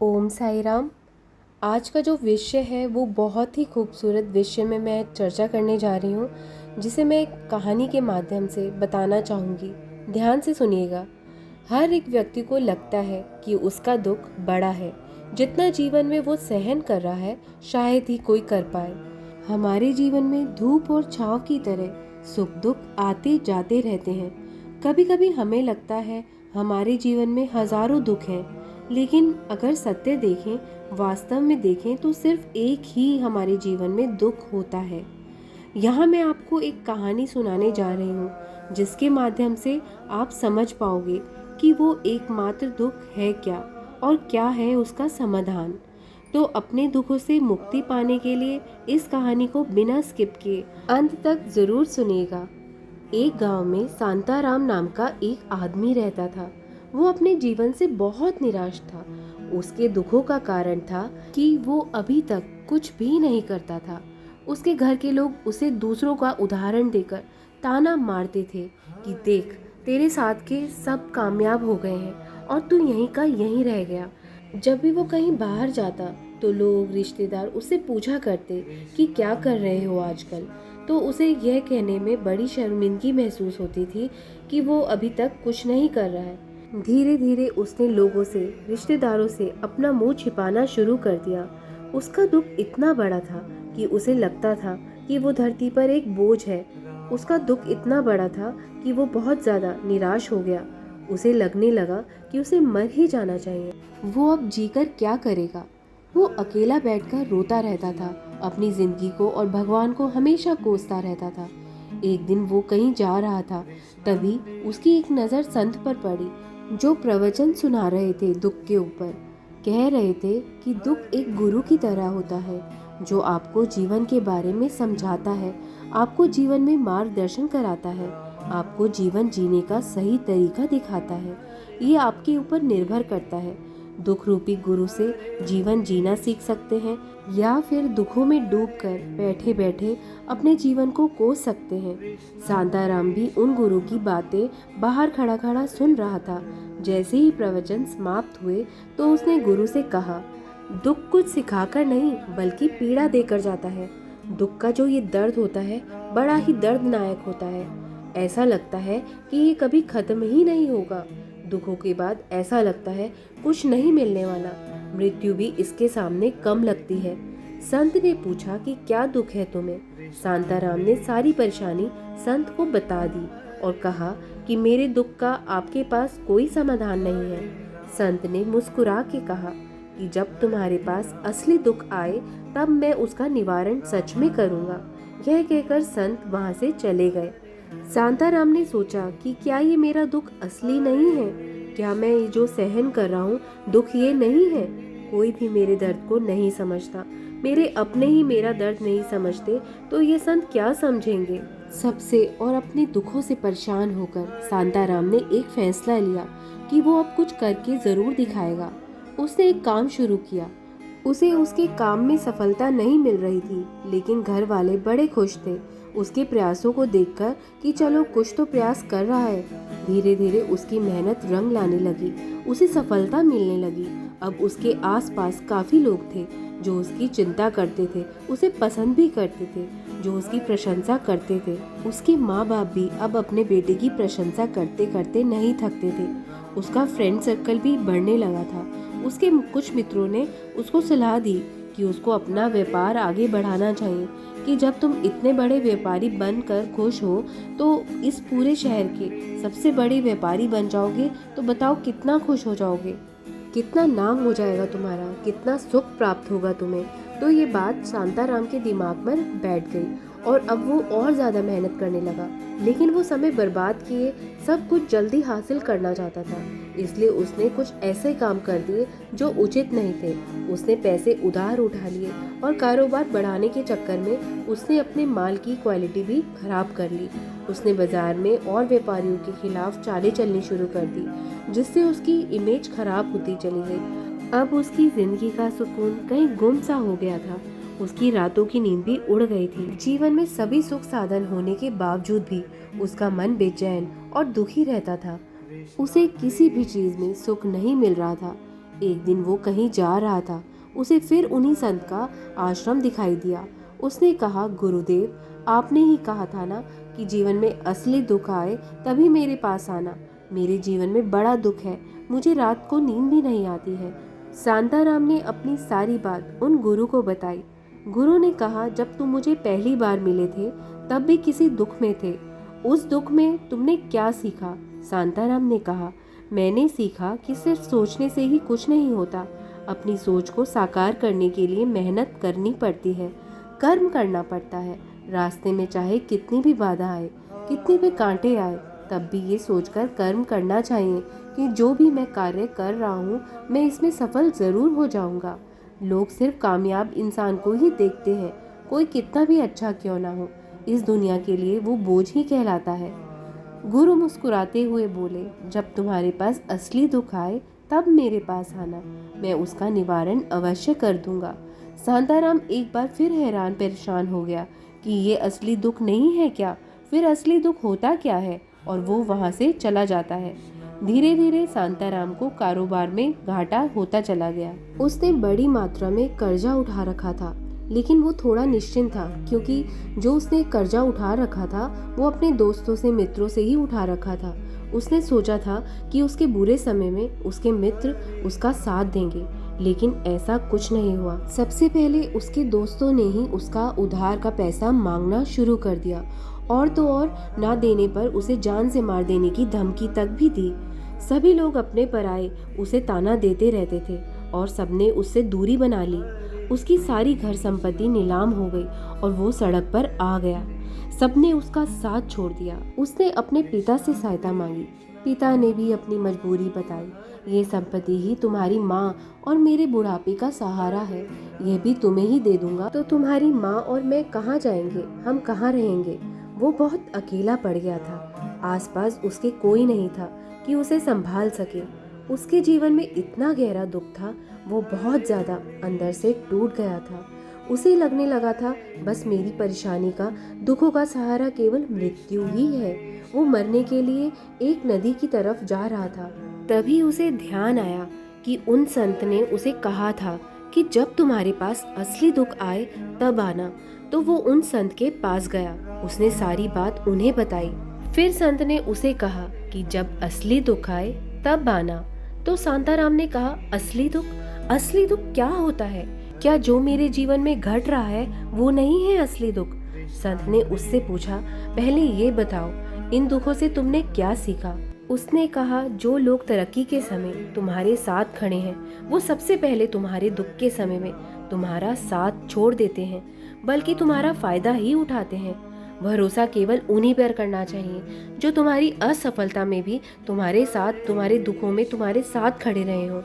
ओम साई राम। आज का जो विषय है वो बहुत ही खूबसूरत विषय में मैं चर्चा करने जा रही हूँ, जिसे मैं एक कहानी के माध्यम से बताना चाहूँगी। ध्यान से सुनिएगा। हर एक व्यक्ति को लगता है कि उसका दुख बड़ा है, जितना जीवन में वो सहन कर रहा है शायद ही कोई कर पाए। हमारे जीवन में धूप और छांव की तरह सुख दुख आते जाते रहते हैं। कभी कभी हमें लगता है हमारे जीवन में हजारों दुख हैं, लेकिन अगर सत्य देखें, वास्तव में देखें तो सिर्फ एक ही हमारे जीवन में दुख होता है। यहाँ मैं आपको एक कहानी सुनाने जा रही हूँ, जिसके माध्यम से आप समझ पाओगे कि वो एकमात्र दुख है क्या और क्या है उसका समाधान। तो अपने दुखों से मुक्ति पाने के लिए इस कहानी को बिना स्किप किए अंत तक जरूर सुनिएगा। एक गांव में शांताराम नाम का एक आदमी रहता था। वो अपने जीवन से बहुत निराश था। उसके दुखों का कारण था कि वो अभी तक कुछ भी नहीं करता था। उसके घर के लोग उसे दूसरों का उदाहरण देकर ताना मारते थे कि देख, तेरे साथ के सब कामयाब हो गए हैं और तू यहीं का यहीं रह गया। जब भी वो कहीं बाहर जाता तो लोग, रिश्तेदार उससे पूछा करते कि क्या कर रहे हो आजकल। तो उसे यह कहने में बड़ी शर्मिंदगी महसूस होती थी कि वो अभी तक कुछ नहीं कर रहा है। धीरे धीरे उसने लोगों से, रिश्तेदारों से अपना मुंह छिपाना शुरू कर दिया। उसका दुख इतना बड़ा था कि उसे लगता था कि वो धरती पर एक बोझ है। उसका दुख इतना बड़ा था कि वो बहुत ज़्यादा निराश हो गया। उसे लगने लगा कि उसे मर ही जाना चाहिए। वो अब जीकर क्या करेगा। वो अकेला बैठकर रोता रहता था, अपनी जिंदगी को और भगवान को हमेशा कोसता रहता था। एक दिन वो कहीं जा रहा था, तभी उसकी एक नज़र संत पर पड़ी, जो प्रवचन सुना रहे थे दुख के ऊपर। कह रहे थे कि दुख एक गुरु की तरह होता है, जो आपको जीवन के बारे में समझाता है, आपको जीवन में मार्गदर्शन कराता है, आपको जीवन जीने का सही तरीका दिखाता है। ये आपके ऊपर निर्भर करता है। दुख रूपी गुरु से जीवन जीना सीख सकते हैं, या फिर दुखों में डूबकर बैठे बैठे अपने जीवन को कोस सकते हैं। शांताराम भी उन गुरु की बातें बाहर खड़ा खड़ा सुन रहा था। जैसे ही प्रवचन समाप्त हुए तो उसने गुरु से कहा, दुख कुछ सिखाकर नहीं बल्कि पीड़ा देकर जाता है। दुख का जो ये दर्द होता है बड़ा ही दर्दनायक होता है। ऐसा लगता है कि ये कभी खत्म ही नहीं होगा। दुखों के बाद ऐसा लगता है कुछ नहीं मिलने वाला। मृत्यु भी इसके सामने कम लगती है। संत ने पूछा कि क्या दुख है तुम्हें। शांताराम ने सारी परेशानी संत को बता दी और कहा कि मेरे दुख का आपके पास कोई समाधान नहीं है। संत ने मुस्कुरा के कहा कि जब तुम्हारे पास असली दुख आए तब मैं उसका निवारण सच में करूँगा। यह कहकर संत वहाँ से चले गए। शांताराम ने सोचा कि क्या ये मेरा दुख असली नहीं है? क्या मैं ये जो सहन कर रहा हूँ दुख ये नहीं है? कोई भी मेरे दर्द को नहीं समझता। मेरे अपने ही मेरा दर्द नहीं समझते तो ये संत क्या समझेंगे? सबसे और अपने दुखों से परेशान होकर शांताराम ने एक फैसला लिया कि वो अब कुछ करके जरूर दिखाएगा। उसने एक काम शुरू किया। उसे उसके काम में सफलता नहीं मिल रही थी, लेकिन घर वाले बड़े खुश थे उसके प्रयासों को देखकर कि चलो कुछ तो प्रयास कर रहा है। धीरे धीरे उसकी मेहनत रंग लाने लगी, उसे सफलता मिलने लगी। अब उसके आसपास काफी लोग थे जो उसकी चिंता करते थे, उसे पसंद भी करते थे, जो उसकी प्रशंसा करते थे। उसके माँ बाप भी अब अपने बेटे की प्रशंसा करते करते नहीं थकते थे। उसका फ्रेंड सर्कल भी बढ़ने लगा था। उसके कुछ मित्रों ने उसको सलाह दी कि उसको अपना व्यापार आगे बढ़ाना चाहिए, कि जब तुम इतने बड़े व्यापारी बनकर खुश हो तो इस पूरे शहर के सबसे बड़े व्यापारी बन जाओगे तो बताओ कितना खुश हो जाओगे, कितना नाम हो जाएगा तुम्हारा, कितना सुख प्राप्त होगा तुम्हें। तो ये बात शांताराम के दिमाग में बैठ गई और अब वो और ज़्यादा मेहनत करने लगा। लेकिन वो समय बर्बाद किए सब कुछ जल्दी हासिल करना चाहता था, इसलिए उसने कुछ ऐसे काम कर दिए जो उचित नहीं थे। उसने पैसे उधार उठा लिए और कारोबार बढ़ाने के चक्कर में उसने अपने माल की क्वालिटी भी खराब कर ली। उसने बाजार में और व्यापारियों के खिलाफ चालें चलनी शुरू कर दी, जिससे उसकी इमेज खराब होती चली गई। अब उसकी जिंदगी का सुकून कहीं गुम सा हो गया था। उसकी रातों की नींद भी उड़ गई थी। जीवन में सभी सुख साधन होने के बावजूद भी उसका मन बेचैन और दुखी रहता था। उसे किसी भी चीज में सुख नहीं मिल रहा था। एक दिन वो कहीं जा रहा था, उसे फिर उन्हीं संत का आश्रम दिखाई दिया। उसने कहा, गुरुदेव, आपने ही कहा था ना कि जीवन में असली दुख आए तभी मेरे पास आना। मेरे जीवन में बड़ा दुख है, मुझे रात को नींद भी नहीं आती है। शांताराम ने अपनी सारी बात उन गुरु को बताई। गुरु ने कहा, जब तुम मुझे पहली बार मिले थे तब भी किसी दुख में थे। उस दुख में तुमने क्या सीखा? शांताराम ने कहा, मैंने सीखा कि सिर्फ सोचने से ही कुछ नहीं होता। अपनी सोच को साकार करने के लिए मेहनत करनी पड़ती है, कर्म करना पड़ता है। रास्ते में चाहे कितनी भी बाधा आए, कितने भी कांटे आए, तब भी ये सोचकर कर्म करना चाहिए कि जो भी मैं कार्य कर रहा हूँ मैं इसमें सफल ज़रूर हो जाऊँगा। लोग सिर्फ कामयाब इंसान को ही देखते हैं, कोई कितना भी अच्छा क्यों ना हो, इस दुनिया के लिए वो बोझ ही कहलाता है। गुरु मुस्कुराते हुए बोले, जब तुम्हारे पास असली दुख आए तब मेरे पास आना, मैं उसका निवारण अवश्य कर दूंगा। शांताराम एक बार फिर हैरान परेशान हो गया कि ये असली दुख नहीं है क्या? फिर असली दुख होता क्या है? और वो वहाँ से चला जाता है। धीरे धीरे शांताराम को कारोबार में घाटा होता चला गया। उसने बड़ी मात्रा में कर्जा उठा रखा था, लेकिन वो थोड़ा निश्चिंत था, क्योंकि जो उसने कर्जा उठा रखा था वो अपने दोस्तों से, मित्रों से ही उठा रखा था। उसने सोचा था कि उसके बुरे समय में उसके मित्र उसका साथ देंगे, लेकिन ऐसा कुछ नहीं हुआ। सबसे पहले उसके दोस्तों ने ही उसका उधार का पैसा मांगना शुरू कर दिया, और तो और ना देने पर उसे जान से मार देने की धमकी तक भी दी। सभी लोग अपने पर आए उसे ताना देते रहते थे और सबने उससे दूरी बना ली। उसकी सारी घर संपत्ति नीलाम हो गई और वो सड़क पर आ गया। सबने उसका साथ छोड़ दिया। उसने अपने पिता से सहायता मांगी। पिता ने भी अपनी मजबूरी बताई। ये संपत्ति ही तुम्हारी माँ और मेरे बुढ़ापे का सहारा है, यह भी तुम्हें ही दे दूंगा तो तुम्हारी माँ और मैं कहाँ जाएंगे, हम कहाँ रहेंगे। वो बहुत अकेला पड़ गया था। आसपास उसके कोई नहीं था कि उसे संभाल सके। उसके जीवन में इतना गहरा दुख था, वो बहुत ज़्यादा अंदर से टूट गया था। उसे लगने लगा था, बस मेरी परेशानी का, दुखों का सहारा केवल मृत्यु ही है। वो मरने के लिए एक नदी की तरफ जा रहा था। तभी उसे ध्यान आया कि उन संत ने उसे कहा था कि जब तुम्हारे पास असली दुख आए तब आना। तो वो उन संत के पास गया। उसने सारी बात उन्हें बताई। फिर संत ने उसे कहा कि जब असली दुख आए तब आना। तो शांताराम ने कहा, असली दुख? असली दुख क्या होता है? क्या जो मेरे जीवन में घट रहा है वो नहीं है असली दुख? संत ने उससे पूछा, पहले ये बताओ, इन दुखों से तुमने क्या सीखा? उसने कहा, जो लोग तरक्की के समय तुम्हारे साथ खड़े हैं वो सबसे पहले तुम्हारे दुख के समय में तुम्हारा साथ छोड़ देते हैं, बल्कि तुम्हारा फायदा ही उठाते हैं। भरोसा केवल उन्हीं पर करना चाहिए जो तुम्हारी असफलता में भी तुम्हारे साथ, तुम्हारे दुखों में तुम्हारे साथ खड़े रहे हो।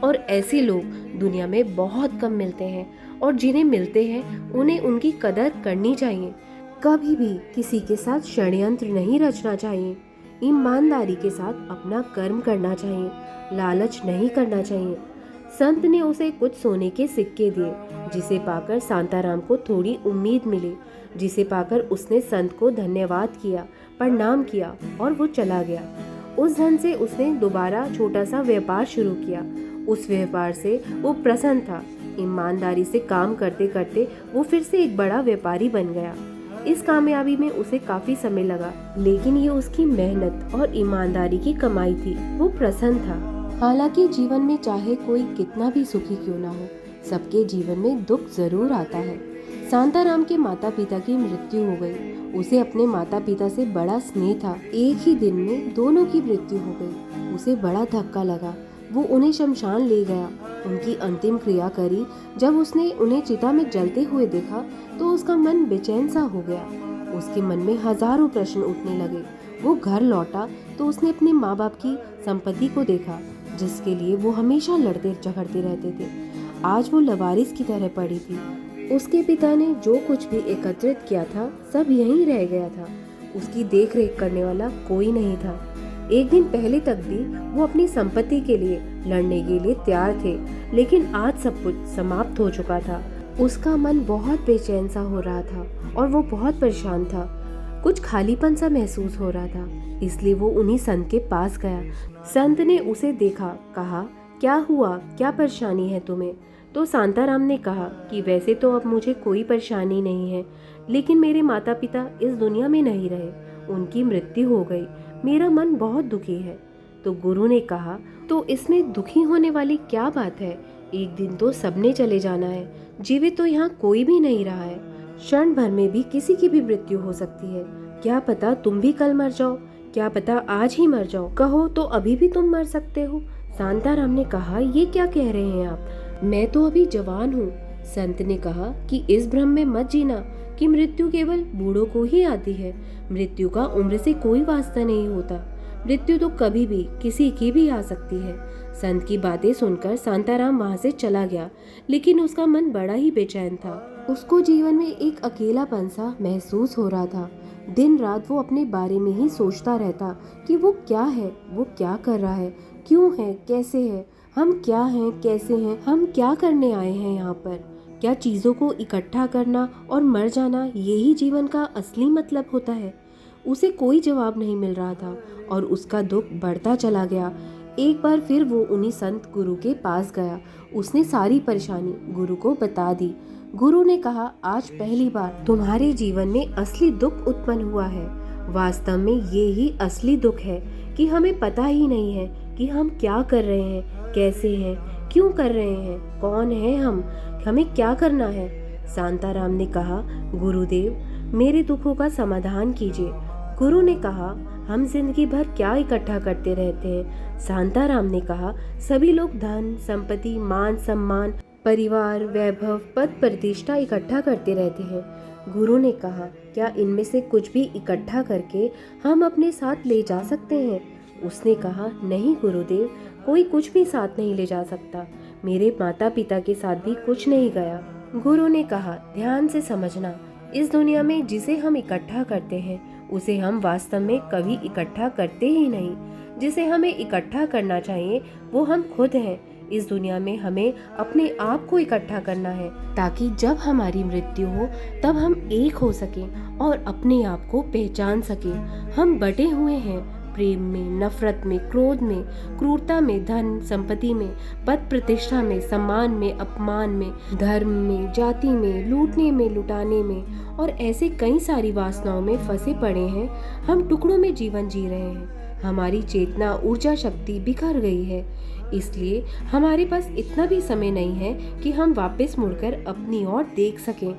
और ऐसे लोग दुनिया में बहुत कम मिलते हैं, और जिन्हें मिलते हैं उन्हें उनकी कदर करनी चाहिए। कभी भी किसी के साथ षड्यंत्र नहीं रचना चाहिए। ईमानदारी के साथ अपना कर्म करना चाहिए, लालच नहीं करना चाहिए। संत ने उसे कुछ सोने के सिक्के दिए, जिसे पाकर शांताराम को थोड़ी उम्मीद मिली, जिसे पाकर उसने संत को धन्यवाद किया, प्रणाम किया और वो चला गया। उस धन से उसने दोबारा छोटा सा व्यापार शुरू किया। उस व्यापार से वो प्रसन्न था। ईमानदारी से काम करते करते वो फिर से एक बड़ा व्यापारी बन गया। इस कामयाबी में उसे काफी समय लगा, लेकिन ये उसकी मेहनत और ईमानदारी की कमाई थी। वो प्रसन्न था। हालांकि जीवन में चाहे कोई कितना भी सुखी क्यों ना हो, सबके जीवन में दुख जरूर आता है। शांताराम के माता पिता की मृत्यु हो गई। उसे अपने माता पिता से बड़ा स्नेह था। एक ही दिन में दोनों की मृत्यु हो गई। उसे बड़ा धक्का लगा। वो उन्हें शमशान ले गया, उनकी अंतिम क्रिया करी। जब उसने उन्हें चिता में जलते हुए देखा तो उसका मन बेचैन सा हो गया। उसके मन में हजारों प्रश्न उठने लगे। वो घर लौटा तो उसने अपने माँ बाप की संपत्ति को देखा, जिसके लिए वो हमेशा लड़ते झगड़ते रहते थे। आज वो लवारिस की तरह पड़ी थी। उसके पिता ने जो कुछ भी एकत्रित किया था सब यहीं रह गया था। उसकी देख रेख करने वाला कोई नहीं था। एक दिन पहले तक भी वो अपनी संपत्ति के लिए लड़ने के लिए तैयार थे, लेकिन आज सब कुछ समाप्त हो चुका था। उसका मन बहुत बेचैन सा हो रहा था और वो बहुत परेशान था। कुछ खालीपन सा महसूस हो रहा था, इसलिए वो उन्हीं संत के पास गया। संत ने उसे देखा, कहा, क्या हुआ, क्या परेशानी है तुम्हें? तो शांताराम ने कहा कि वैसे तो अब मुझे कोई परेशानी नहीं है, लेकिन मेरे माता पिता इस दुनिया में नहीं रहे, उनकी मृत्यु हो गई। मेरा मन बहुत दुखी है। तो गुरु ने कहा, तो इसमें दुखी होने वाली क्या बात है? एक दिन तो सबने चले जाना है, जीवित तो यहाँ कोई भी नहीं रहा है। क्षण भर में भी किसी की भी मृत्यु हो सकती है। क्या पता तुम भी कल मर जाओ, क्या पता आज ही मर जाओ, कहो तो अभी भी तुम मर सकते हो। शांताराम ने कहा, ये क्या कह रहे हैं आप? मैं तो अभी जवान हूँ। संत ने कहा कि इस भ्रम में मत जीना कि मृत्यु केवल बूढ़ों को ही आती है। मृत्यु का उम्र से कोई वास्ता नहीं होता। मृत्यु तो कभी भी किसी की भी आ सकती है। संत की बातें सुनकर शांताराम वहाँ से चला गया, लेकिन उसका मन बड़ा ही बेचैन था। उसको जीवन में एक अकेलापन सा महसूस हो रहा था। दिन रात वो अपने बारे में ही सोचता रहता कि वो क्या है, वो क्या कर रहा है, क्यों है, कैसे है, हम क्या हैं, कैसे हैं, हम क्या करने आए हैं यहाँ पर? क्या चीज़ों को इकट्ठा करना और मर जाना यही जीवन का असली मतलब होता है? उसे कोई जवाब नहीं मिल रहा था और उसका दुख बढ़ता चला गया। एक बार फिर वो उन्हीं संत गुरु के पास गया। उसने सारी परेशानी गुरु को बता दी। गुरु ने कहा, आज पहली बार तुम्हारे जीवन में असली दुख उत्पन्न हुआ है। वास्तव में ये ही असली दुख है कि हमें पता ही नहीं है कि हम क्या कर रहे हैं, कैसे हैं, क्यों कर रहे हैं, कौन है हम, हमें क्या करना है। शांताराम ने कहा, गुरुदेव मेरे दुखों का समाधान कीजिए। गुरु ने कहा, हम जिंदगी भर क्या इकट्ठा करते रहते हैं? शांताराम ने कहा, सभी लोग धन, संपत्ति, मान सम्मान, परिवार, वैभव, पद प्रतिष्ठा इकट्ठा करते रहते हैं। गुरु ने कहा, क्या इनमें से कुछ भी इकट्ठा करके हम अपने साथ ले जा सकते हैं? उसने कहा, नहीं गुरुदेव, कोई कुछ भी साथ नहीं ले जा सकता। मेरे माता पिता के साथ भी कुछ नहीं गया। गुरु ने कहा, ध्यान से समझना, इस दुनिया में जिसे हम इकट्ठा करते हैं उसे हम वास्तव में कभी इकट्ठा करते ही नहीं। जिसे हमें इकट्ठा करना चाहिए वो हम खुद हैं। इस दुनिया में हमें अपने आप को इकट्ठा करना है, ताकि जब हमारी मृत्यु हो तब हम एक हो सकें और अपने आप को पहचान सकें। हम बटे हुए हैं प्रेम में, नफरत में, क्रोध में, क्रूरता में, धन संपत्ति में, पद प्रतिष्ठा में, सम्मान में, अपमान में, धर्म में, जाति में, लूटने में, लुटाने में और ऐसे कई सारी वासनाओं में फंसे पड़े हैं। हम टुकड़ों में जीवन जी रहे हैं। हमारी चेतना, ऊर्जा, शक्ति बिखर गई है। इसलिए हमारे पास इतना भी समय नहीं है कि हम वापस मुड़कर अपनी ओर देख सकें।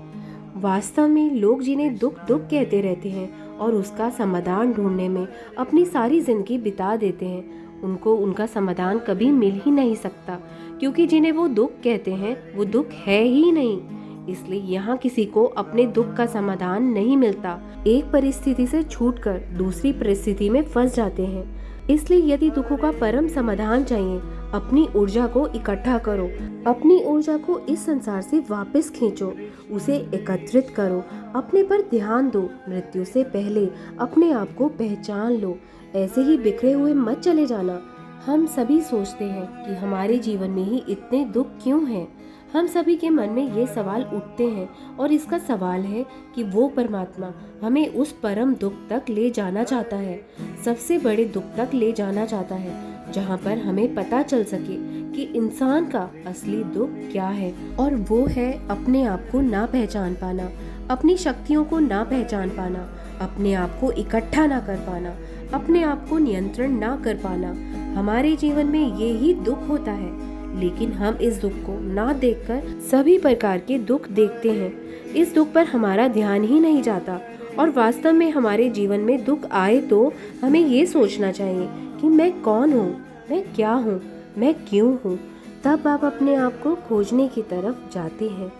वास्तव में लोग जिन्हें दुख दुख कहते रहते हैं और उसका समाधान ढूंढने में अपनी सारी जिंदगी बिता देते हैं, उनको उनका समाधान कभी मिल ही नहीं सकता, क्योंकि जिन्हें वो दुख कहते हैं वो दुख है ही नहीं। इसलिए यहाँ किसी को अपने दुख का समाधान नहीं मिलता। एक परिस्थिति से छूटकर दूसरी परिस्थिति में फंस जाते हैं। इसलिए यदि दुखों का परम समाधान चाहिए, अपनी ऊर्जा को इकट्ठा करो, अपनी ऊर्जा को इस संसार से वापस खींचो, उसे एकत्रित करो, अपने पर ध्यान दो। मृत्यु से पहले अपने आप को पहचान लो। ऐसे ही बिखरे हुए मत चले जाना। हम सभी सोचते हैं कि हमारे जीवन में ही इतने दुख क्यों हैं। हम सभी के मन में ये सवाल उठते हैं और इसका सवाल है कि वो परमात्मा हमें उस परम दुख तक ले जाना चाहता है, सबसे बड़े दुख तक ले जाना चाहता है, जहाँ पर हमें पता चल सके कि इंसान का असली दुख क्या है। और वो है अपने आप को ना पहचान पाना, अपनी शक्तियों को ना पहचान पाना, अपने आप को इकट्ठा ना कर पाना, अपने आप को नियंत्रण ना कर पाना। हमारे जीवन में ये ही दुख होता है, लेकिन हम इस दुख को ना देखकर सभी प्रकार के दुख देखते हैं। इस दुख पर हमारा ध्यान ही नहीं जाता और वास्तव में हमारे जीवन में दुख आए तो हमें ये सोचना चाहिए कि मैं कौन हूँ, मैं क्या हूँ, मैं क्यों हूँ। तब आप अपने आप को खोजने की तरफ जाते हैं।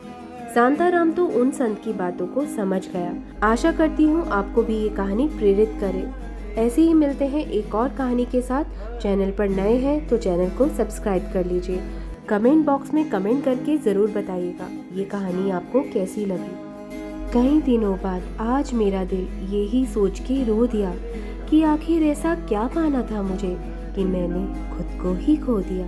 शांताराम तो उन संत की बातों को समझ गया। आशा करती हूँ आपको भी ये कहानी प्रेरित करे। ऐसे ही मिलते हैं एक और कहानी के साथ। चैनल पर नए हैं तो चैनल को सब्सक्राइब कर लीजिए। कमेंट बॉक्स में कमेंट करके ज़रूर बताइएगा ये कहानी आपको कैसी लगी। कई दिनों बाद आज मेरा दिल यही सोच के रो दिया कि आखिर ऐसा क्या पाना था मुझे कि मैंने खुद को ही खो दिया।